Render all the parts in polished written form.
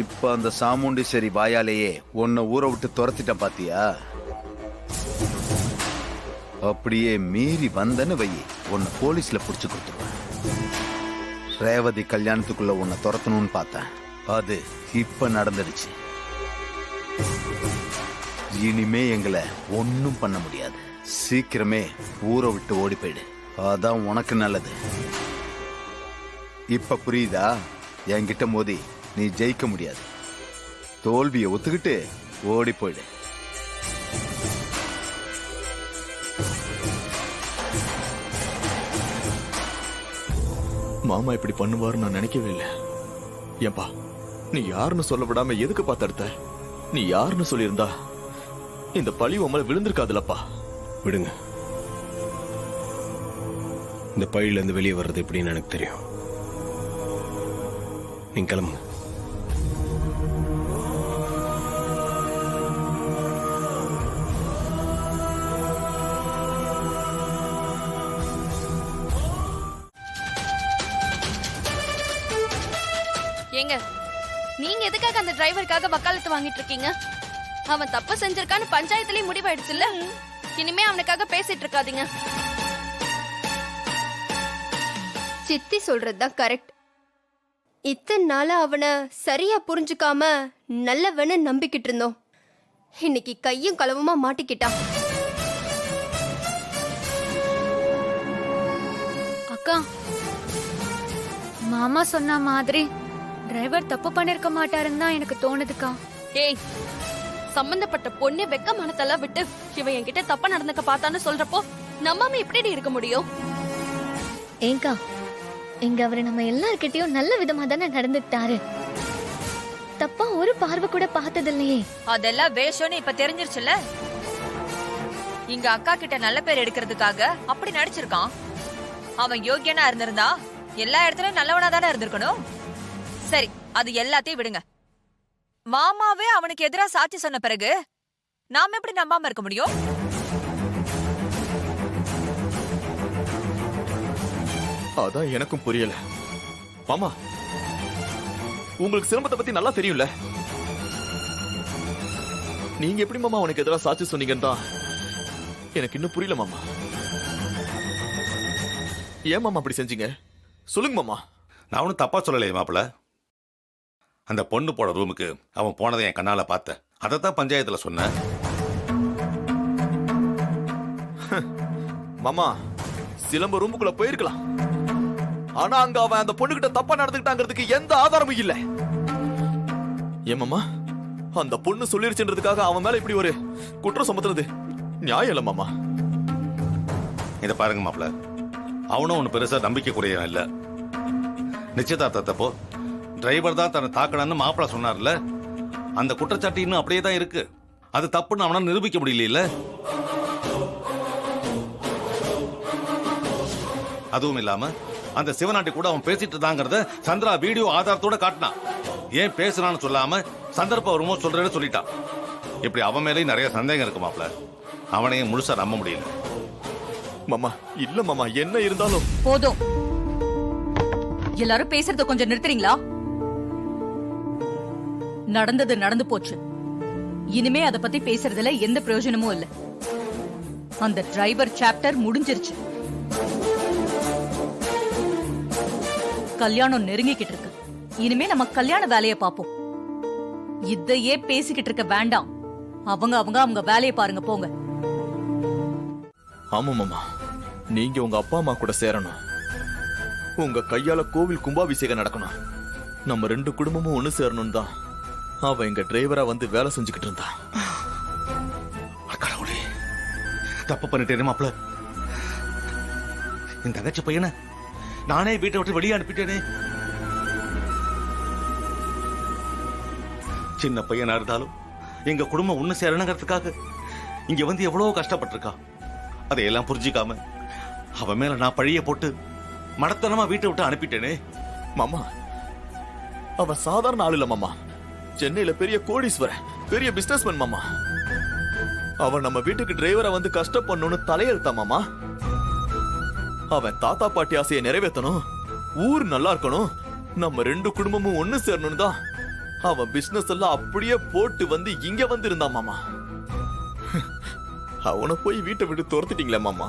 இப்ப அந்த சாமுண்டீஸ்வரி வாயாலேயே உன்னை ஊரை விட்டு துரத்திட்ட பாத்தியா? அப்படியே மீறி வந்தன்னு வை, உன்னை போலீஸ்ல புடிச்சு கொடுத்துருவேன். ரேவதி கல்யாணத்துக்குள்ள உன்னை துரத்தணும்னு பார்த்தேன், அது இப்ப நடந்துடுச்சு. இனிமே எங்களை ஒன்னும் பண்ண முடியாது. சீக்கிரமே ஊரை விட்டு ஓடி போயிடு, அதான் உனக்கு நல்லது. இப்ப புரியுதா? என்கிட்ட மோதி நீ ஜெயிக்க முடியாது. தோல்வியை ஒத்துக்கிட்டு ஓடி போயிடு. மாமா இப்படி பண்ணுவாரு நான் நினைக்கவே இல்லை. ஏன்பா நீ யாருன்னு சொல்ல விடாம எதுக்கு பார்த்தடுத்த? நீ யாருன்னு சொல்லியிருந்தா இந்த பழி உன் விழுந்திருக்காதுலப்பா. விடுங்க, இந்த பழியில இருந்து வெளியே வர்றது எப்படின்னு எனக்கு தெரியும். நீங்க கிளம்புங்க. ஏங்க, நீங்க எதுக்காக அந்த டிரைவருக்காக வக்காலத்து வாங்கிட்டு இருக்கீங்க? அவன் தப்பு செஞ்சிருக்கான்னு பஞ்சாயத்துலயே முடிவாயிடுச்சுல்ல. இனிமே அவனுக்காக பேசிட்டு இருக்காதீங்க. சித்தி சொல்றதுதான் கரெக்ட். இத்தனை நாளா அவனை சரியா புரிஞ்சுக்காம நல்லவன்னு நம்பிக்கிட்டு இருந்தோம். இன்னைக்கு கையும் களவுமா மாட்டிக்கிட்டான். அக்கா, மாமா சொன்ன மாதிரி டிரைவர் தப்பு பண்ணிருக்க மாட்டாருன்னு தான் எனக்கு தோணுதுக்கா. ஏய், சம்பந்தப்பட்ட பொண்ணு வெக்க மனத்தெல்லாம் விட்டு இவன் என்கிட்ட தப்பா நடந்துக்க பார்த்தான்னு சொல்றப்போ நம்பாம எப்படி இருக்க முடியும்? ஏங்கா, இங்க அவரு நம்ம எல்லார்கிட்டயும் நல்ல விதமா தானே நடந்துட்டாரு. தப்பா ஒரு பார்வை கூட பார்த்தது இல்லையே. அதெல்லாம் வேஷம்னு இப்ப தெரிஞ்சிருச்சுல. இங்க அக்கா கிட்ட நல்ல பேர் எடுக்கிறதுக்காக அப்படி நடிச்சிருக்கான். அவன் யோகியனா இருந்திருந்தா எல்லா இடத்துலயும் நல்லவனா தானே இருந்திருக்கணும். சரி, அது எல்லாத்தையும் விடுங்க. மாமாவே அவனுக்கு எதிரா சாட்சி சொன்ன பிறகு நாம எப்படி நம்பாம இருக்க முடியும்? அதான் எனக்கும் புரியல. மாமா, உங்களுக்கு சிரமத்தை பத்தி நல்லா தெரியும்ல. நீங்க எப்படி மாமா உனக்கு எதிராக சாட்சி சொன்னீங்கன்னு தான் எனக்கு இன்னும் புரியல மாமா. ஏன் மாமா அப்படி செஞ்சீங்க? சொல்லுங்க மாமா. நான் ஒன்றும் தப்பா சொல்லலையே மாப்பிள்ள. அந்த பொண்ணு போட ரூமுக்கு அவன் போனதை என் கண்ணால பார்த்தேன். அதைத்தான் பஞ்சாயத்துல சொன்னேன். மாமா, சிலம்ப ரூமுக்குள்ள போயிருக்கலாம். ஆனா அங்க அவன் அந்த பொண்ணுகிட்ட தப்பா நடந்துக்கிட்டாங்கிறதுக்கு எந்த ஆதாரமும் இல்ல. ஏமாமா, அந்த பொண்ணு சொல்லிருச்சுன்றதுக்காக அவன் மேல இப்படி ஒரு குற்றம் சுமத்துறது நியாயம் இல்ல மாமா. இதை பாருங்க மாப்பிள்ள, அவனும் ஒண்ணு பெருசா நம்பிக்கைக்குரியவன் இல்ல. நிச்சயதார்த்தப்போ டிரைவர் தான் தன்னை தாக்கணும்னு மாப்பிள்ள சொன்னார்ல, அந்த குற்றச்சாட்டு இன்னும் அப்படியே தான் இருக்கு. அது தப்புன்னு அவனால நிரூபிக்க முடியல. அதுவும் இல்லாம அந்த சிவநாட்டி கூட அவன் பேசிட்டு தாங்கிறத சந்திரா வீடியோ ஆதாரத்தோட காட்டினான். ஏன் பேசுறான்னு சொல்லாம சந்தர்ப்பம் வருமோ சொல்றேன்னு சொல்லிட்டான். இப்படி அவன் மேலேயும் நிறைய சந்தேகம் இருக்கு மாப்ள. அவனையும் முழுசா நம்ப முடியல. மாமா, இல்ல மாமா, என்ன இருந்தாலும் போதும். எல்லாரும் பேசுறத கொஞ்சம் நிறுத்துறீங்களா? நடந்தது நடந்து போச்சு. இனிமே அத பத்தி பேசுறதுல எந்த பிரயோஜனமும் இல்ல. அந்த டிரைவர் சாப்டர் முடிஞ்சிருச்சு. கல்யாணம் நெருங்கிக்கிட்டு இருக்கு. இனிமே நம்ம கல்யாண வேலையை பாப்போம். இதையே பேசிக்கிட்டு இருக்க வேண்டாம். அவங்க அவங்க அவங்க வேலையை பாருங்க, போங்க. ஆமா மாமா, நீங்க உங்க அப்பா அம்மா கூட சேரணும். உங்க கையால கோவில் கும்பாபிஷேகம் நடக்கணும். நம்ம ரெண்டு குடும்பமும் ஒண்ணு சேரணும் தான் அவன் எங்க டிரைவரா வந்து வேலை செஞ்சுக்கிட்டு இருந்தான். கடவுளே, தப்பு பண்ணிட்டேனே மாப்ள. இந்த தங்கச்சி பையனை நானே வீட்டை விட்டு வெளியே அனுப்பிட்டேனே. சின்ன பையனா இருந்தாலும் எங்க குடும்பம் ஒண்ணு சேரணுங்கிறதுக்காக இங்க வந்து எவ்வளவு கஷ்டப்பட்டிருக்கா. அதையெல்லாம் புரிஞ்சிக்காம அவன் மேல நான் பழிய போட்டு மடத்தனமா வீட்டை விட்டு அனுப்பிட்டேனே. மாமா, அவன் சாதாரண ஆள் இல்ல மாமா. சென்னையில பெரிய கோடீஸ்வரன், பெரிய பிசினஸ்மேன் மாமா. அவன் நம்ம வீட்டுக்கு டிரைவரா வந்து கஷ்டப்படணும்னு தலையெழுத்தா மாமா. அவன் தாத்தா பாட்டி ஆசையை நிறைவேற்றணும், ஊர் நல்லா இருக்கணும், நம்ம ரெண்டு குடும்பமும் ஒண்ணு சேரணும் தான் அவன் பிசினஸ் எல்லாம் அப்படியே போட்டு வந்து இங்க வந்து இருந்தான் மாமா. அவனை போய் வீட்டை விட்டு துரத்திட்டீங்களே மாமா.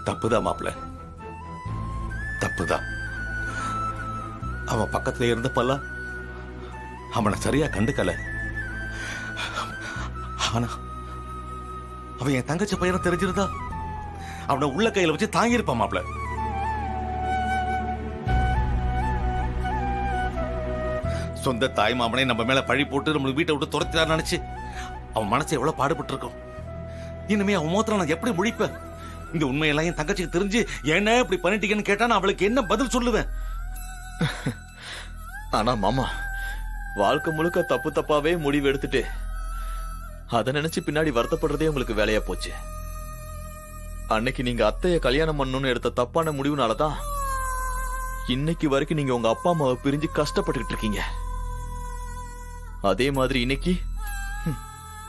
தப்புதான் மாப்பிள, தப்புதான். அவன் பக்கத்துல இருந்தப்பெல்லாம் அவனை சரியா கண்டுக்கல. ஆனா அவன் என் தங்கச்சி பையனை தெரிஞ்சிருந்தா அவனை உள்ள கையில வச்சு தாங்கியிருப்பான் மாப்பிள. சொந்த தாய் மாமனே நம்ம மேல பழி போட்டு நம்மளுக்கு வீட்டை விட்டு துரத்தினார் நினைச்சு அவன் மனசு எவ்வளவு பாடுபட்டு இருக்கும். இனிமே அவன் முகத்துல நான் எப்படி முழிப்பேன்? இந்த உண்மையெல்லாம் என் தங்கச்சிக்கு தெரிஞ்சு என்ன இப்படி பண்ணிட்டீங்கன்னு கேட்டா நான் அவளுக்கு என்ன பதில் சொல்லுவேன்? ஆனா மாமா, வாழ்க்கை முழுக்க தப்பு தப்பாவே முடிவு எடுத்துட்டு அதை நினைச்சு பின்னாடி வருத்தப்படுறதே உங்களுக்கு வேலையா போச்சு. அன்னைக்கு நீங்க அத்தைய கல்யாணம் பண்ணணும்னு எடுத்த தப்பான முடிவுனாலதான் இன்னைக்கு வரைக்கும் நீங்க உங்க அப்பா அம்மாவை பிரிஞ்சு கஷ்டப்பட்டுக்கிட்டு இருக்கீங்க. அதே மாதிரி இன்னைக்கு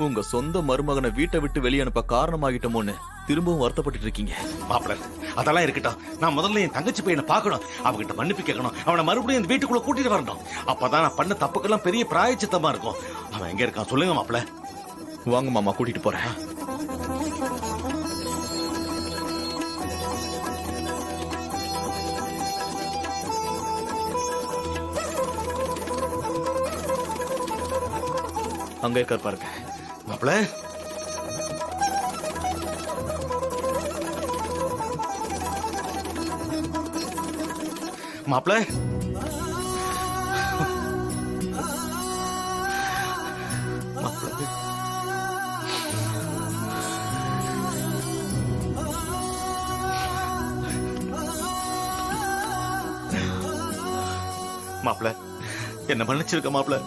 உங்க சொந்த மருமகனை வீட்டை விட்டு வெளியே அனுப்ப காரணமாகிட்டோமோன்னு திரும்பவும் வருத்தப்பட்டு இருக்கீங்க. மாப்பிள அதெல்லாம் இருக்கட்டும். நான் முதல்ல என் தங்கச்சி பையனை பார்க்கணும், அவகிட்ட மன்னிப்பு கேட்கணும், அவனை மறுபடியும் இந்த வீட்டுக்குள்ள கூட்டிட்டு வரணும். அப்பதான் நான் பண்ண தப்புக்கெல்லாம் பெரிய பிராயச்சித்தமா இருக்கும். அவன் எங்க இருக்கான் சொல்லுங்க மாப்பிள. வாங்க மாமா, கூட்டிட்டு போறேன். அங்க இருக்கார் பாருங்க. மாப்பிள மாப்பிள மாப்பிள என்ன மன்னிச்சிருக்க மாப்பிள.